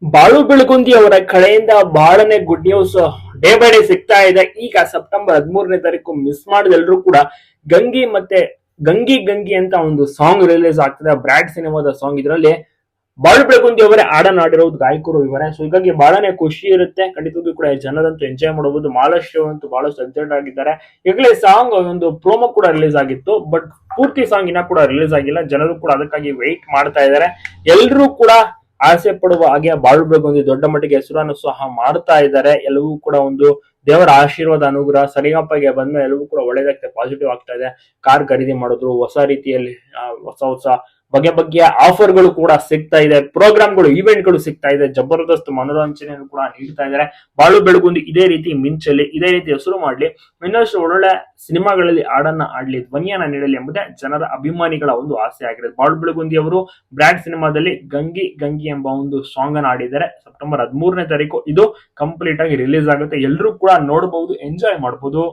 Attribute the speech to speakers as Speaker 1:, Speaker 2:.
Speaker 1: ಬಾಳು ಬೆಳಗುಂದಿ ಅವರ ಕಡೆಯಿಂದ ಬಹಳನೇ good news day by day ಸಿಗ್ತಾ ಇದೆ. ಈಗ ಸೆಪ್ಟೆಂಬರ್ 13ನೇ ತಾರೀಕು ಮಿಸ್ ಮಾಡಿದ ಎಲ್ರು ಕೂಡ ಗಂಗಿ ಮತ್ತೆ ಗಂಗಿ ಗಂಗಿ ಅಂತ ಒಂದು ಸಾಂಗ್ ರಿಲೀಸ್ ಆಗ್ತದೆ. ಬ್ರ್ಯಾಡ್ ಸಿನಿಮಾದ ಸಾಂಗ್. ಇದರಲ್ಲಿ ಬಾಳು ಬೆಳಗುಂದಿ ಅವರೇ ಹಾಡನ್ನ ಆಡಿರೋದು ಗಾಯಕರು ಇವರೇ. ಸೊ ಹೀಗಾಗಿ ಬಹಳನೇ ಖುಷಿ ಇರುತ್ತೆ. ಖಂಡಿತವಾಗ್ಲೂ ಕೂಡ ಜನರಂತೂ ಎಂಜಾಯ್ ಮಾಡಬಹುದು. ಮಾಲಾಶ್ರೀ ಅಂತೂ ಬಹಳಷ್ಟು ಎಕ್ಸೈಟೆಡ್ ಆಗಿದ್ದಾರೆ. ಈಗಲೇ ಸಾಂಗ್ ಒಂದು ಪ್ರೋಮೋ ಕೂಡ ರಿಲೀಸ್ ಆಗಿತ್ತು, ಬಟ್ ಪೂರ್ತಿ ಸಾಂಗ್ ಇನ್ನ ಕೂಡ ರಿಲೀಸ್ ಆಗಿಲ್ಲ. ಜನರು ಕೂಡ ಅದಕ್ಕಾಗಿ ವೆಯ್ಟ್ ಮಾಡ್ತಾ ಇದ್ದಾರೆ. ಎಲ್ಲರೂ ಕೂಡ ಆಸೆ ಪಡುವ ಹಾಗೆ ಬಾಳು ಬೆಳಗುಂದಿ ದೊಡ್ಡ ಮಟ್ಟಿಗೆ ಹೆಸರನ್ನು ಸಹ ಮಾಡ್ತಾ ಇದ್ದಾರೆ. ಎಲ್ಲವೂ ಕೂಡ ಒಂದು ದೇವರ ಆಶೀರ್ವಾದ ಅನುಗ್ರಹ ಸರಿಗಪ್ಪಗೆ ಬಂದ್ಮೇಲೆ ಎಲ್ಲವೂ ಕೂಡ ಒಳ್ಳೇದಾಗ್ತದೆ, ಪಾಸಿಟಿವ್ ಆಗ್ತಾ ಇದೆ. ಕಾರ್ ಖರೀದಿ ಮಾಡಿದ್ರು, ಹೊಸ ರೀತಿಯಲ್ಲಿ ಹೊಸ ಹೊಸ ಬಗೆ ಬಗೆಯ ಆಫರ್ಗಳು ಕೂಡ ಸಿಗ್ತಾ ಇದೆ. ಪ್ರೋಗ್ರಾಮ್ಗಳು, ಇವೆಂಟ್ಗಳು ಸಿಗ್ತಾ ಇದೆ. ಜಬರ್ದಸ್ತ್ ಮನೋರಂಜನೆಯನ್ನು ಕೂಡ ನೀಡ್ತಾ ಇದ್ದಾರೆ. ಬಾಳು ಬೆಳಗುಂದಿ ಇದೇ ರೀತಿ ಮಿಂಚಲಿ, ಇದೇ ರೀತಿ ಹೆಸರು ಮಾಡ್ಲಿ, ಇನ್ನಷ್ಟು ಒಳ್ಳೊಳ್ಳೆ ಸಿನಿಮಾಗಳಲ್ಲಿ ಹಾಡನ್ನ ಆಡ್ಲಿ, ಧ್ವನಿಯನ್ನ ನೀಡಲಿ ಎಂಬುದೇ ಜನರ ಅಭಿಮಾನಿಗಳ ಒಂದು ಆಸೆ ಆಗಿದೆ. ಬಾಳು ಬೆಳಗುಂದಿ ಅವರು ಬ್ರ್ಯಾಂಡ್ ಸಿನಿಮಾದಲ್ಲಿ ಗಂಗಿ ಗಂಗಿ ಎಂಬ ಒಂದು ಸಾಂಗ್ ಅನ್ನು ಆಡಿದ್ದಾರೆ. ಸೆಪ್ಟೆಂಬರ್ 13ನೇ ತಾರೀಕು ಇದು ಕಂಪ್ಲೀಟ್ ಆಗಿ ರಿಲೀಸ್ ಆಗುತ್ತೆ. ಎಲ್ಲರೂ ಕೂಡ ನೋಡಬಹುದು, ಎಂಜಾಯ್ ಮಾಡಬಹುದು.